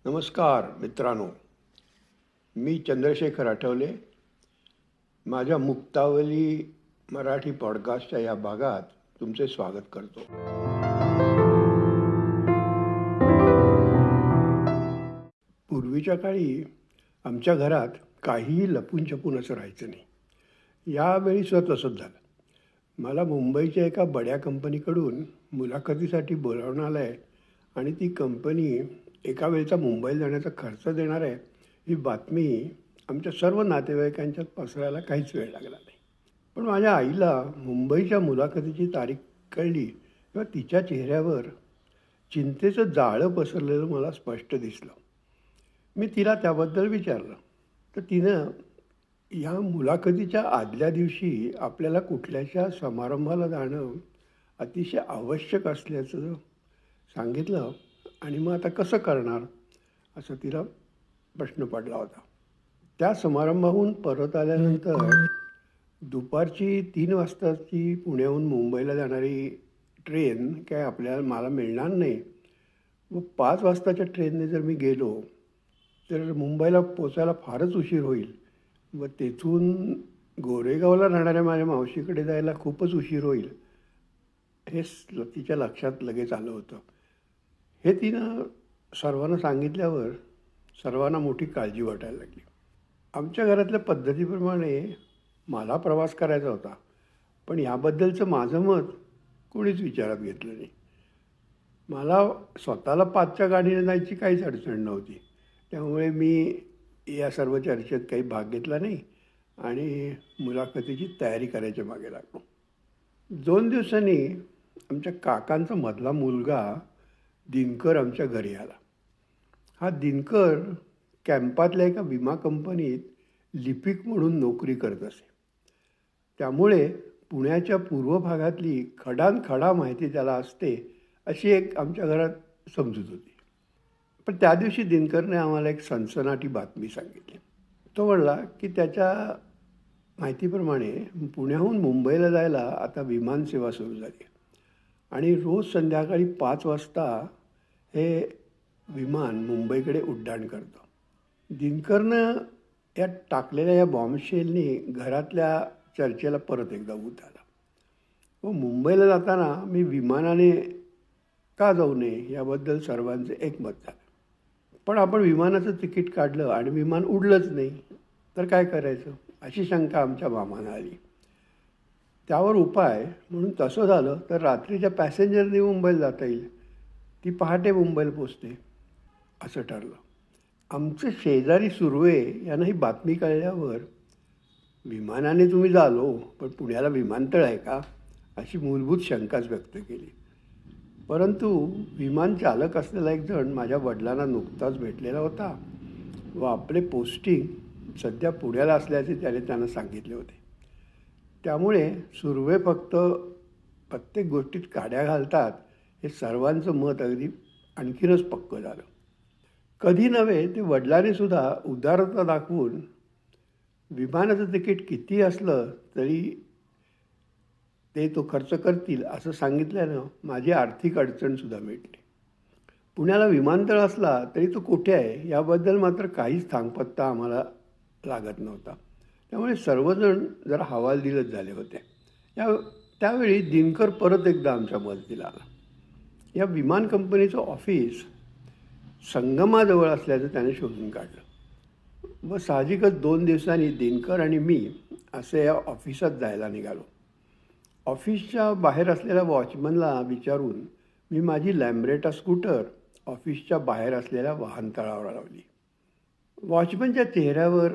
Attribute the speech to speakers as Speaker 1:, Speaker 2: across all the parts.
Speaker 1: नमस्कार मित्रांनो, मी चंद्रशेखर आठवले. माझ्या मुक्तावली मराठी पॉडकास्टच्या या भागात तुमचे स्वागत करतो. पूर्वीच्या काळी आमच्या घरात काहीही लपून छपून असं राहायचं नाही. यावेळी सुद्धा तसंच झालं. मला मुंबईच्या एका बड्या कंपनीकडून मुलाखतीसाठी बोलावणं आलं आहे आणि ती कंपनी एका वेळचा मुंबईला जाण्याचा खर्च देणार आहे ही बातमी आमच्या सर्व नातेवाईकांच्यात पसरायला काहीच वेळ लागला नाही. पण माझ्या आईला मुंबईच्या मुलाखतीची तारीख कळली तेव्हा तिच्या चेहऱ्यावर चिंतेचं जाळं पसरलेलं मला स्पष्ट दिसलं. मी तिला त्याबद्दल विचारलं तर तिनं या मुलाखतीच्या आदल्या दिवशी आपल्याला कुठल्याशा समारंभाला जाणं अतिशय आवश्यक असल्याचं सांगितलं आणि मग आता कसं करणार असं तिला प्रश्न पडला होता. त्या समारंभाहून परत आल्यानंतर दुपारची 3 वाजताची पुण्याहून मुंबईला जाणारी ट्रेन काय मला मिळणार नाही व 5 वाजताच्या ट्रेनने जर मी गेलो तर मुंबईला पोचायला फारच उशीर होईल व तेथून गोरेगावला राहणाऱ्या माझ्या मावशीकडे जायला खूपच उशीर होईल हे तिच्या लक्षात लगेच आलं होतं. हे तिनं सर्वांना सांगितल्यावर सर्वांना मोठी काळजी वाटायला लागली. आमच्या घरातल्या पद्धतीप्रमाणे मला प्रवास करायचा होता, पण याबद्दलचं माझं मत कोणीच विचारात घेतलं नाही. मला स्वतःला 5च्या गाडीने जायची काहीच अडचण नव्हती, त्यामुळे मी या सर्व चर्चेत काही भाग घेतला नाही आणि मुलाखतीची तयारी करायच्या मागे लागलो. 2 दिवसांनी आमच्या काकांचा मधला मुलगा दिनकर आमच्या घरी आला. हा दिनकर कॅम्पातल्या एका विमा कंपनीत लिपिक म्हणून नोकरी करत असे. त्यामुळे पुण्याच्या पूर्व भागातली खडानखडा माहिती त्याला असते अशी एक आमच्या घरात समजूत होती. पण त्या दिवशी दिनकरने आम्हाला एक सनसनाटी बातमी सांगितली. तो म्हणला की त्याच्या माहितीप्रमाणे पुण्याहून मुंबईला जायला आता विमानसेवा सुरू झाली आणि रोज संध्याकाळी 5 वाजता हे विमान मुंबईकडे उड्डाण करतं. दिनकरनं या टाकलेल्या या बॉम्बशेलनी घरातल्या चर्चेला परत एकदा ऊत आला व मुंबईला जाताना मी विमानाने का जाऊ नये याबद्दल सर्वांचं एकमत झालं. पण आपण विमानाचं तिकीट काढलं आणि विमान उडलंच नाही तर काय करायचं अशी शंका आमच्या मामांना आली. त्यावर उपाय म्हणून तसं झालं तर रात्रीच्या पॅसेंजरने मुंबईला जाता येईल, ती पहाटे मुंबईला पोचते असं ठरलं. आमचे शेजारी सुर्वे यांना ही बातमी कळल्यावर विमानाने तुम्ही जालो पण पुण्याला विमानतळ आहे का अशी मूलभूत शंकाच व्यक्त केली. परंतु विमान चालक असलेला एक जण माझ्या वडिलांना नुकताच भेटलेला होता व आपले पोस्टिंग सध्या पुण्याला असल्याचे त्यांना सांगितले होते. त्यामुळे सुर्वे फक्त प्रत्येक गोष्टीत काड्या घालतात हे सर्वांचं मत अगदी आणखीनच पक्कं झालं. कधी नव्हे ते वडिलांनी सुद्धा उदारता दाखवून विमानाचं तिकीट किती असलं तरी ते तो खर्च करतील असं सांगितल्यानं माझी आर्थिक अडचणसुद्धा मिटली. पुण्याला विमानतळ असला तरी तो कुठे आहे याबद्दल मात्र काहीच थांगपत्ता आम्हाला लागत नव्हता. त्यामुळे सर्वजण जरा हवालदिलच झाले होते. त्यावेळी दिनकर परत एकदा आमच्या मदतीला आला. या विमान कंपनीचं ऑफिस संगमाजवळ असल्याचं त्याने शोधून काढलं व साहजिकच 2 दिवसांनी दिनकर आणि मी असे या ऑफिसात जायला निघालो. ऑफिसच्या बाहेर असलेल्या वॉचमनला विचारून मी माझी लॅम्ब्रेटा स्कूटर ऑफिसच्या बाहेर असलेल्या वाहनतळावर लावली. वॉचमनच्या चेहऱ्यावर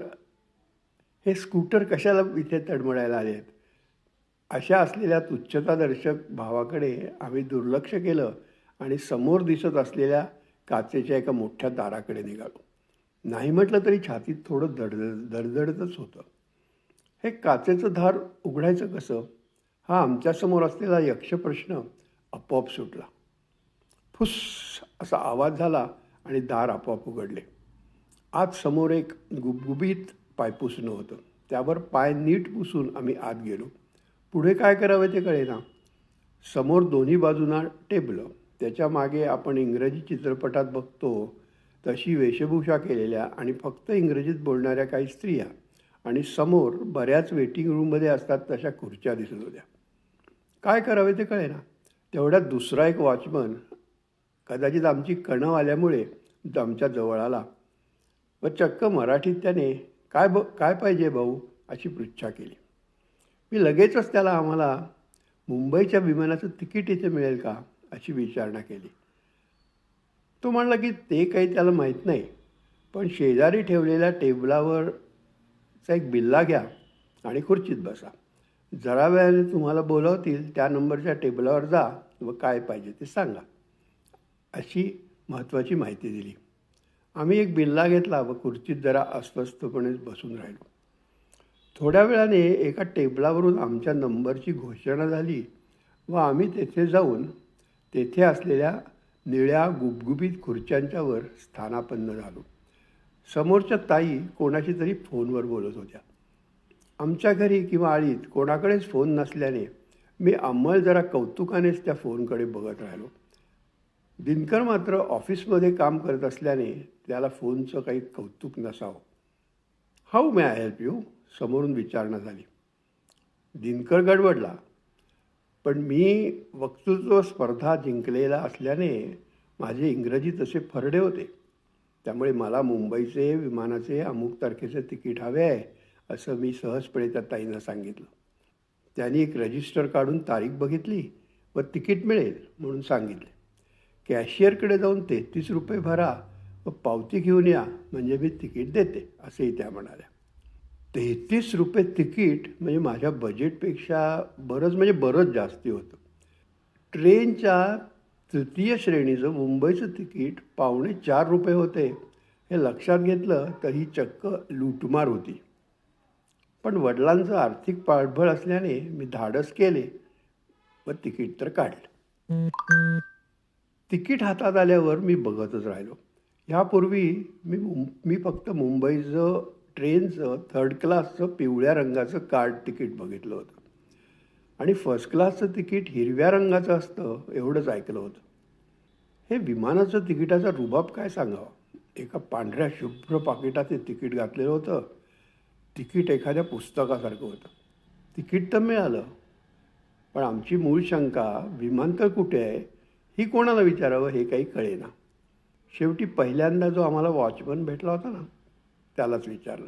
Speaker 1: हे स्कूटर कशाला इथे तडमडायला आलेत अशा असलेल्या तुच्छतादर्शक भावाकडे आम्ही दुर्लक्ष केलं आणि समोर दिसत असलेल्या काचेच्या एका मोठ्या दाराकडे निघालो. नाही म्हटलं तरी छातीत थोडं दडदडतच होतं. हे काचेचं दार उघडायचं कसं हा आमच्यासमोर असलेला यक्षप्रश्न आपोआप सुटला. फुस असा आवाज झाला आणि दार आपोआप उघडले. आत समोर एक गुबगुबीत पायपुसणं होतं. त्यावर पाय नीट पुसून आम्ही आत गेलो. पुढे काय करावं ते कळेना. समोर दोन्ही बाजूंना टेबलं, त्याच्या मागे आपण इंग्रजी चित्रपटात बघतो तशी वेशभूषा केलेल्या आणि फक्त इंग्रजीत बोलणाऱ्या काही स्त्रिया आणि समोर बऱ्याच वेटिंग रूममध्ये असतात तशा खुर्च्या दिसत होत्या. काय करावे ते कळेना. तेवढ्यात दुसरा एक वॉचमन कदाचित आमची कणव आल्यामुळे आमच्या जवळ आला व चक्क मराठीत त्याने काय पाहिजे भाऊ अशी पृच्छा केली. मी लगेचच त्याला आम्हाला मुंबईच्या विमानाचं तिकीट इथे मिळेल का अशी विचारणा केली. तो म्हणला की ते काही त्याला माहीत नाही, पण शेजारी ठेवलेल्या टेबलावरचा एक बिल्ला घ्या आणि खुर्चीत बसा. जरा वेळाने तुम्हाला बोलावतील त्या नंबरच्या टेबलावर जा व काय पाहिजे ते सांगा अशी महत्त्वाची माहिती दिली. आम्ही एक बिल्ला घेतला व खुर्चीत जरा अस्वस्थपणे बसून राहिलो. थोड्या वेळाने एका टेबलावरून आमच्या नंबरची घोषणा झाली व आम्ही तेथे जाऊन तेथे असलेल्या निळ्या गुबगुबीत खुर्च्यांच्यावर स्थानापन्न झालो. समोरच्या ताई कोणाशी तरी फोनवर बोलत होत्या. आमच्या घरी किंवा आळीत कोणाकडेच फोन नसल्याने मी अंमळ जरा कौतुकानेच त्या फोनकडे बघत राहिलो. दिनकर मात्र ऑफिसमध्ये काम करत असल्याने त्याला फोनचं काही कौतुक नसावं. How may I help you समोरून विचारणा झाली. दिनकर गडबडला, पण मी वक्तृत्व स्पर्धा जिंकलेला असल्याने माझे इंग्रजी तसे फरडे होते. त्यामुळे मला मुंबईचे विमानाचे अमुक तारखेचे तिकीट हवे आहे असं मी सहजपणे त्या ताईंना सांगितलं. त्यांनी एक रजिस्टर काढून तारीख बघितली व तिकीट मिळेल म्हणून सांगितले. कॅशियरकडे जाऊन 33 रुपये भरा व पावती घेऊन या म्हणजे मी तिकीट देते असंही त्या म्हणाल्या. 33 रुपये तिकीट म्हणजे माझ्या बजेटपेक्षा बरंच जास्ती होतं. ट्रेनच्या तृतीय श्रेणीचं मुंबईचं तिकीट ₹4.25 होते. हे लक्षात घेतलं तर ही चक्क लूटमार होती. पण वडिलांचं आर्थिक पाठबळ असल्याने मी धाडस केले व तिकीट तर काढलं. तिकीट हातात आल्यावर मी बघतच राहिलो. ह्यापूर्वी मी फक्त मुंबईचं ट्रेनचं 3rd क्लासचं पिवळ्या रंगाचं कार्ड तिकीट बघितलं होतं आणि फर्स्ट क्लासचं तिकीट हिरव्या रंगाचं असतं एवढंच ऐकलं होतं. हे विमानाचं तिकिटाचा रुबाब काय सांगावा. एका पांढऱ्या शुभ्र पाकिटात ते तिकीट घातलेलं होतं. तिकीट एखाद्या पुस्तकासारखं होतं. तिकीट तर मिळालं, पण आमची मूळ शंका विमानतळ कुठे आहे ही कोणाला विचारावं हे काही कळेना. शेवटी पहिल्यांदा जो आम्हाला वॉचमन भेटला होता ना त्यालाच विचारलं.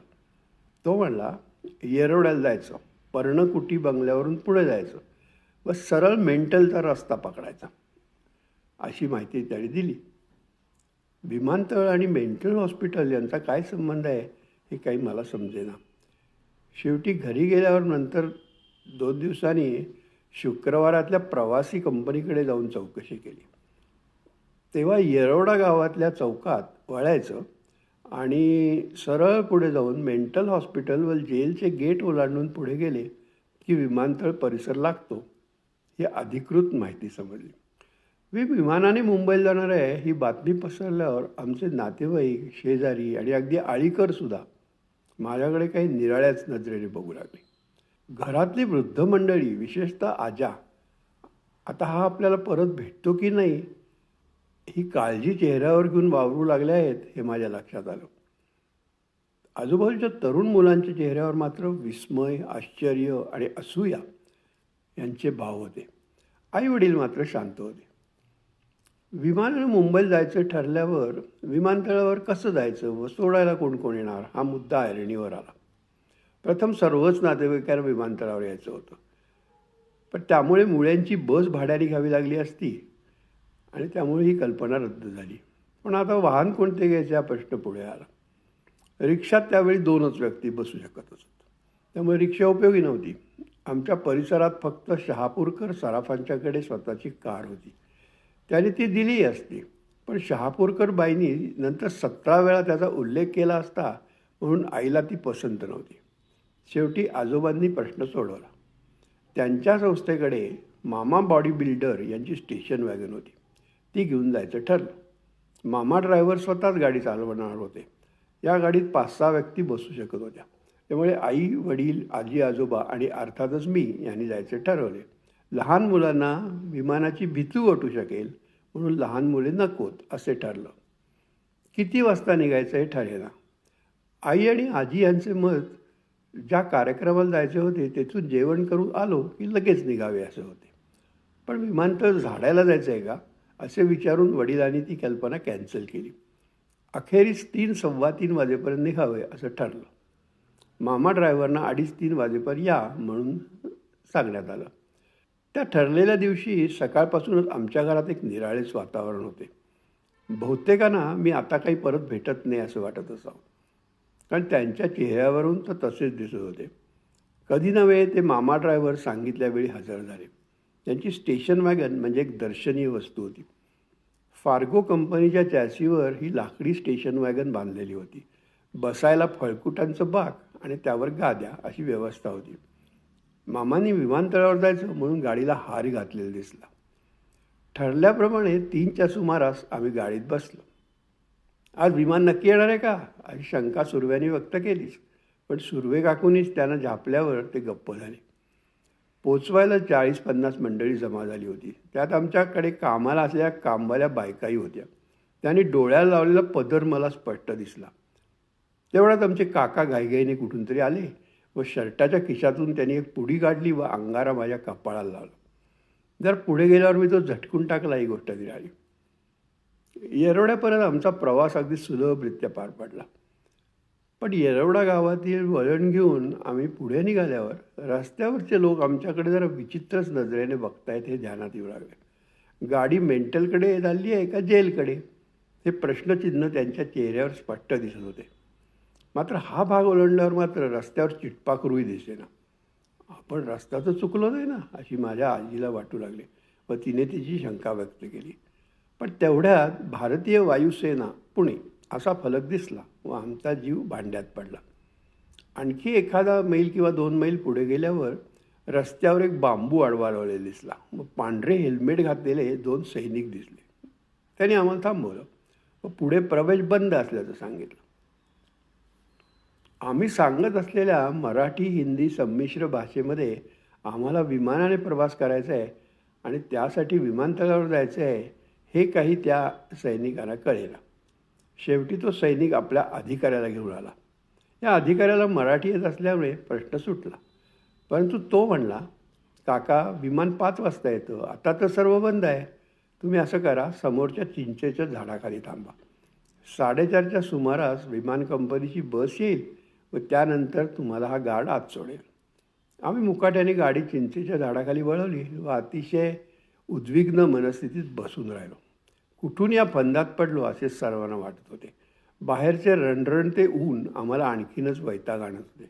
Speaker 1: तो म्हणला येरवड्याला जायचं, पर्णकुटी बंगल्यावरून पुढे जायचं व सरळ मेंटलचा रस्ता पकडायचा अशी माहिती त्याने दिली. विमानतळ आणि मेंटल हॉस्पिटल यांचा काय संबंध आहे हे काही मला समजेना. शेवटी घरी गेल्यावर नंतर 2 दिवसांनी शुक्रवारातल्या प्रवासी कंपनीकडे जाऊन चौकशी केली. तेव्हा येरवडा गावातल्या चौकात वळायचं आणि सरळ पुढे जाऊन मेंटल हॉस्पिटल व जेलचे गेट ओलांडून पुढे गेले की विमानतळ परिसर लागतो ही अधिकृत माहिती समजली. मी विमानाने मुंबईला जाणार आहे ही बातमी पसरल्यावर आमचे नातेवाईक, शेजारी आणि अगदी आळीकरसुद्धा माझ्याकडे काही निराळ्याच नजरेने बघू लागले. घरातली वृद्ध मंडळी, विशेषतः आजा, आता हा आपल्याला परत भेटतो की नाही ही काळजी चेहऱ्यावर घेऊन वावरू लागल्या आहेत हे माझ्या लक्षात आलं. आजूबाजूच्या तरुण मुलांच्या चेहऱ्यावर मात्र विस्मय, आश्चर्य आणि असूया यांचे भाव होते. आई वडील मात्र शांत होते. विमानाने मुंबईला जायचं ठरल्यावर विमानतळावर कसं जायचं व सोडायला कोण कोण येणार हा मुद्दा ऐरणीवर आला. प्रथम सर्वच नातेवाईकांना विमानतळावर यायचं होतं, पण त्यामुळे मुळ्यांची बस भाड्याने घ्यावी लागली असती आणि त्यामुळे ही कल्पना रद्द झाली. पण आता वाहन कोणते घ्यायचे हा प्रश्न पुढे आला. रिक्षात त्यावेळी 2च व्यक्ती बसू शकत असत, त्यामुळे रिक्षा उपयोगी नव्हती. आमच्या परिसरात फक्त शहापूरकर सराफांच्याकडे स्वतःची कार होती. त्याने ती दिली असती, पण शहापूरकर बाईंनी नंतर 17 वेळा त्याचा उल्लेख केला असता म्हणून आईला ती पसंत नव्हती. शेवटी आजोबांनी प्रश्न सोडवला. त्यांच्या संस्थेकडे मामा बॉडी बिल्डर यांची स्टेशन वॅगन होती. ती घेऊन जायचं ठरलं. मामा ड्रायव्हर स्वतःच गाडी चालवणार होते. या गाडीत 5-6 व्यक्ती बसू शकत होत्या. त्यामुळे आई, वडील, आजी, आजोबा आणि अर्थातच मी यांनी जायचे ठरवले. लहान मुलांना विमानाची भीती वाटू शकेल म्हणून लहान मुले नकोत असे ठरलं. किती वाजता निघायचं हे ठरेना. आई आणि आजी यांचे मत ज्या कार्यक्रमाला जायचे होते तेथून जेवण करून आलो की लगेच निघावे असे होते. पण विमानतळ झाडायला जायचं आहे का असे विचारून वडिलांनी ती कल्पना कॅन्सल केली. अखेरीस 3 3:15 वाजेपर्यंत निघावे असं ठरलं. मामा ड्रायव्हरना 2:30 3 वाजेपर्यंत या म्हणून सांगण्यात आलं. त्या ठरलेल्या दिवशी सकाळपासूनच आमच्या घरात एक निराळेच वातावरण होते. बहुतेकांना मी आता काही परत भेटत नाही असं वाटत असावं, कारण त्यांच्या चेहऱ्यावरून तर तसेच दिसत होते. कधी नव्हे ते मामा ड्रायव्हर सांगितल्या वेळी हजर झाले. त्यांची स्टेशन वॅगन म्हणजे एक दर्शनीय वस्तू होती. फार्गो कंपनीच्या चॅसीवर ही लाकडी स्टेशन वॅगन बांधलेली होती. बसायला फळकुटांचं बाक आणि त्यावर गाद्या अशी व्यवस्था होती. मामांनी विमानतळावर जायचं म्हणून गाडीला हार घातलेला दिसला. ठरल्याप्रमाणे 3च्या सुमारास आम्ही गाडीत बसलो. आज विमान नक्की येणार आहे का अशी शंका सुर्व्याने व्यक्त केलीच, पण सुर्वे काकूनीच त्यांना झापल्यावर ते गप्प झाले. पोचवायला 40-50 मंडळी जमा झाली होती. त्यात आमच्याकडे कामाला असलेल्या कामवाल्या बायकाही होत्या. त्यांनी डोळ्याला लावलेला पदर मला स्पष्ट दिसला. तेवढ्यात आमचे काका घाईघाईने कुठून तरी आले व शर्टाच्या खिशातून त्यांनी एक पुडी काढली व अंगारा माझ्या कपाळाला लावला. जर पुढे गेल्यावर मी तो झटकून टाकला ही गोष्ट निराळी. येरवड्यापर्यंत आमचा प्रवास अगदी सुलभरित्या पार पडला. पण येरवडा गावातील वळण घेऊन आम्ही पुढे निघाल्यावर रस्त्यावरचे लोक आमच्याकडे जरा विचित्रच नजरेने बघतायत हे ध्यानात येऊ लागले. गाडी मेंटलकडे चालली आहे का जेलकडे हे प्रश्नचिन्ह त्यांच्या चेहऱ्यावर स्पष्ट दिसत होते. मात्र हा भाग ओलांडल्यावर मात्र रस्त्यावर चिटपाखरूही दिसेना. आपण रस्ता तर चुकलो नाही ना अशी माझ्या आजीला वाटू लागले व तिने तिची शंका व्यक्त केली. पण तेवढ्यात भारतीय वायुसेना पुणे असा फलक दिसला व आमचा जीव भांड्यात पडला. आणखी एखादा मैल किंवा 2 मैल पुढे गेल्यावर रस्त्यावर एक बांबू आडवा लावलेला दिसला व पांढरे हेल्मेट घातलेले 2 सैनिक दिसले. त्यांनी आम्हाला थांबवलं व पुढे प्रवेश बंद असल्याचं सांगितलं. आम्ही सांगत असलेल्या मराठी हिंदी संमिश्र भाषेमध्ये आम्हाला विमानाने प्रवास करायचा आहे आणि त्यासाठी विमानतळावर जायचं आहे हे काही त्या सैनिकांना कळेना. शेवटी तो सैनिक आपल्या अधिकाऱ्याला घेऊन आला. या अधिकाऱ्याला मराठी येत असल्यामुळे प्रश्न सुटला, परंतु तो म्हणला, काका विमान 5 वाजता येतं, आता तर सर्व बंद आहे. तुम्ही असं करा, समोरच्या चिंचेच्या झाडाखाली थांबा. 4:30च्या सुमारास विमान कंपनीची बस येईल व त्यानंतर तुम्हाला हा गार्ड आत सोडेल. आम्ही मुकाट्याने गाडी चिंचेच्या झाडाखाली वळवली व अतिशय उद्विग्न मनस्थितीत बसून राहिलो. कुठून या फंदात पडलो असे सर्वांना वाटत होते. बाहेरचे रणरणते ऊन आम्हाला आणखीनच वैताग आणत होते.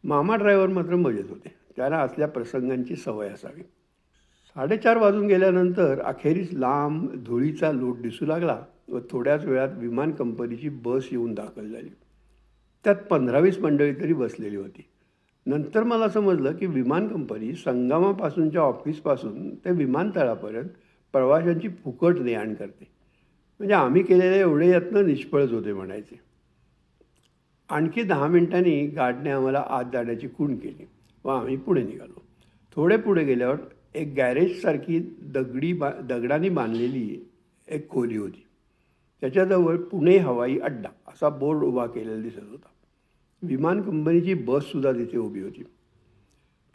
Speaker 1: मामा ड्रायव्हर मात्र मजेत होते. त्यांना असल्या प्रसंगांची सवय असावी. 4:30 वाजून गेल्यानंतर अखेरीस लांब धुळीचा लोट दिसू लागला व थोड्याच वेळात विमान कंपनीची बस येऊन दाखल झाली. त्यात 15-20 मंडळी तरी बसलेली होती. नंतर मला समजलं की विमान कंपनी संगमापासूनच्या ऑफिसपासून ते विमानतळापर्यंत प्रवाशांची फुकट ने-आण करते. म्हणजे आम्ही केलेले एवढे यत्न निष्फळच होते म्हणायचे. आणखी 10 मिनिटांनी गार्डने आम्हाला आत जाण्याची खूण केली व आम्ही पुढे निघालो. थोडे पुढे गेल्यावर एक गॅरेजसारखी दगडाने बांधलेली एक खोली होती. त्याच्याजवळ पुणे हवाई अड्डा असा बोर्ड उभा केलेला दिसत होता. विमान कंपनीची बससुद्धा तिथे उभी होती.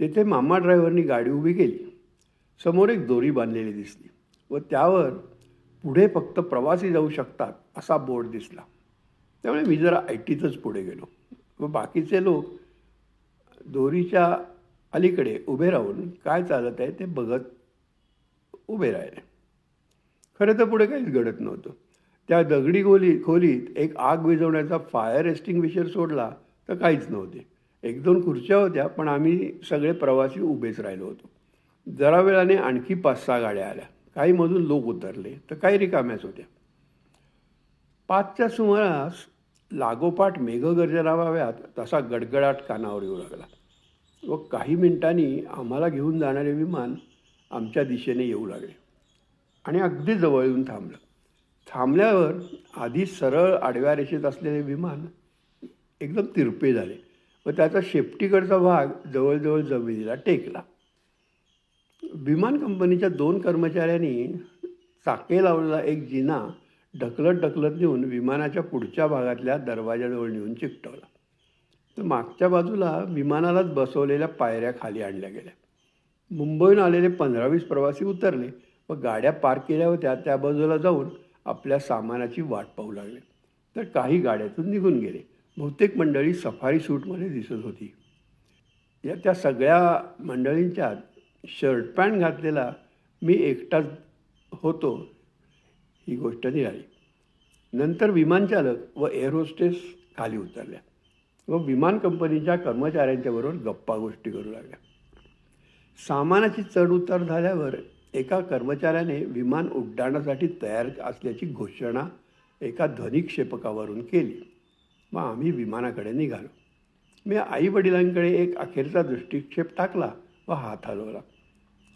Speaker 1: तेथे मामा ड्रायव्हरनी गाडी उभी केली. समोर एक दोरी बांधलेली दिसली व त्यावर पुढे फक्त प्रवासी जाऊ शकतात असा बोर्ड दिसला. त्यामुळे मी जरा ऐटीतच पुढे गेलो व बाकीचे लोक दोरीच्या अलीकडे उभे राहून काय चालत आहे ते बघत उभे राहिले. खरं तर पुढे काहीच घडत नव्हतं. त्या दगडी खोलीत एक आग विझवण्याचा फायर एक्स्टिंग्विशर सोडला तर काहीच नव्हते. 1-2 खुर्च्या होत्या, पण आम्ही सगळे प्रवासी उभेच राहिलो होतो. जरा वेळाने आणखी 5-6 गाड्या आल्या. काही मधून लोक उतरले तर काही रिकाम्याच होत्या. 5च्या सुमारास लागोपाठ मेघगर्जना व्हाव्यात तसा गडगडाट कानावर येऊ लागला व काही मिनिटांनी आम्हाला घेऊन जाणारे विमान आमच्या दिशेने येऊ लागले आणि अगदी जवळ येऊन थांबलं. थांबल्यावर आधी सरळ आडव्या रेषेत असलेले विमान एकदम तिरपे झाले व त्याचा शेपटीकडचा भाग जवळजवळ जमिनीला टेकला. विमान कंपनीच्या 2 कर्मचाऱ्यांनी चाके लावलेला एक जिना ढकलत ढकलत नेऊन विमानाच्या पुढच्या भागातल्या दरवाजाजवळ नेऊन चिकटवला. तर मागच्या बाजूला विमानालाच बसवलेल्या पायऱ्या खाली आणल्या गेल्या. मुंबईहून आलेले 15-20 प्रवासी उतरले व गाड्या पार्क केल्या होत्या त्या बाजूला जाऊन आपल्या सामानाची वाट पाहू लागले. तर काही गाड्यातून निघून गेले. बहुतेक मंडळी सफारी सूटमध्ये दिसत होती. त्या सगळ्या मंडळींच्यात शर्ट पॅन्ट घातलेला मी एकटाच होतो ही गोष्ट निघाली. नंतर विमानचालक व एअर होस्टेस खाली उतरल्या व विमान कंपनीच्या कर्मचाऱ्यांच्याबरोबर गप्पा गोष्टी करू लागल्या. सामानाची चढ उतार झाल्यावर एका कर्मचाऱ्याने विमान उड्डाणासाठी तयार असल्याची घोषणा एका ध्वनिक्षेपकावरून केली व आम्ही विमानाकडे निघालो. मी आईवडिलांकडे एक अखेरचा दृष्टिक्षेप टाकला व हात हलवला.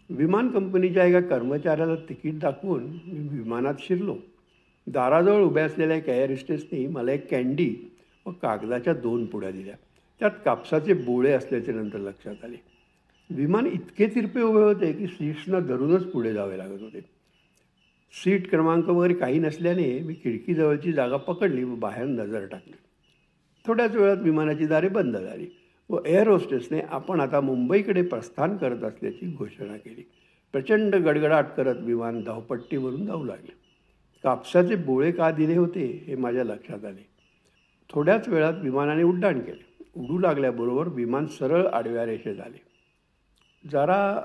Speaker 1: विमान कंपनीच्या एका कर्मचाऱ्याला तिकीट दाखवून मी विमानात शिरलो. दाराजवळ उभ्या असलेल्या एका एअर होस्टेसने मला एक कॅन्डी व कागदाच्या 2 पुड्या दिल्या. त्यात कापसाचे बोळे असल्याचे नंतर लक्षात आले. विमान इतके तिरपे उभे होते की सीट्सना धरूनच पुढे जावे लागत होते. सीट क्रमांक वगैरे काही नसल्याने मी खिडकीजवळची जागा पकडली व बाहेर नजर टाकली. थोड्याच वेळात विमानाची दारे बंद झाली व एअर होस्टेसने आपण आता मुंबईकडे प्रस्थान करत असल्याची घोषणा केली. प्रचंड गडगडाट करत विमान धावपट्टीवरून जाऊ लागले. कापसाचे बोळे का दिले होते हे माझ्या लक्षात आले. थोड्याच वेळात विमानाने उड्डाण केले. उडू लागल्याबरोबर विमान सरळ आडव्या रेषेत आले. जरा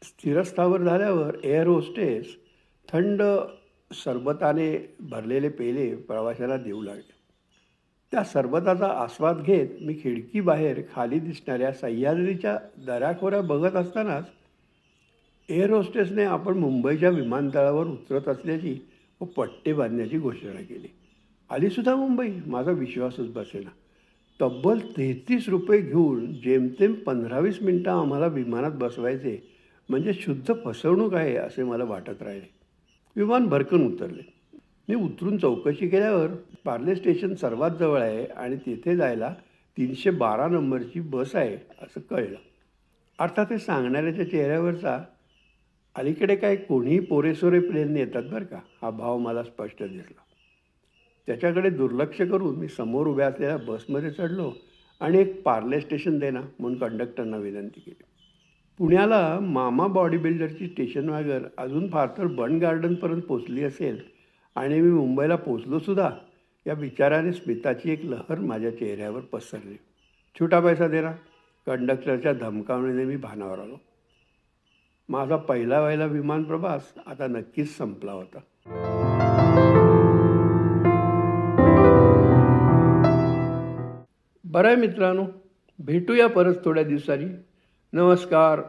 Speaker 1: स्थिरस्थावर झाल्यावर एअर होस्टेस थंड सरबताने भरलेले पेले प्रवाशाला देऊ लागले. त्या सरबताचा आस्वाद घेत मी खिडकीबाहेर खाली दिसणाऱ्या सह्याद्रीच्या दऱ्याखोऱ्या बघत असतानाच एअर होस्टेसने आपण मुंबईच्या विमानतळावर उतरत असल्याची व पट्टे बांधण्याची घोषणा केली. आलीसुद्धा मुंबई? माझा विश्वासच बसेना. तब्बल 33 रुपये घेऊन जेमतेम 15-20 मिनटं आम्हाला विमानात बसवायचे म्हणजे शुद्ध फसवणूक आहे असे मला वाटत राहिले. विमान भरकन उतरले. मी उतरून चौकशी केल्यावर पार्ले स्टेशन सर्वात जवळ आहे आणि तिथे जायला 312 नंबरची बस आहे असं कळलं. अर्थात हे सांगणाऱ्याच्या चेहऱ्यावरचा अलीकडे काय कोणीही पोरेसोरे प्लेनने येतात बरं का हा भाव मला स्पष्ट दिसला. त्याच्याकडे दुर्लक्ष करून मी समोर उभ्या असलेल्या बसमध्ये चढलो आणि एक पार्ले स्टेशन दे ना म्हणून कंडक्टरना विनंती केली. पुण्याला मामा बॉडी बिल्डरची स्टेशन वॅगन अजून फार तर बन गार्डनपर्यंत पोचली असेल आणि मी मुंबईला पोचलोसुद्धा या विचाराने स्मिताची एक लहर माझ्या चेहऱ्यावर पसरली. छोटा पैसा दे ना कंडक्टरच्या धमकावणीने मी भानावर आलो. माझा पहिला विमान प्रवास आता नक्कीच संपला होता. बरं आहे मित्रांनो, भेटूया परत थोड्या दिवसांनी. नमस्कार.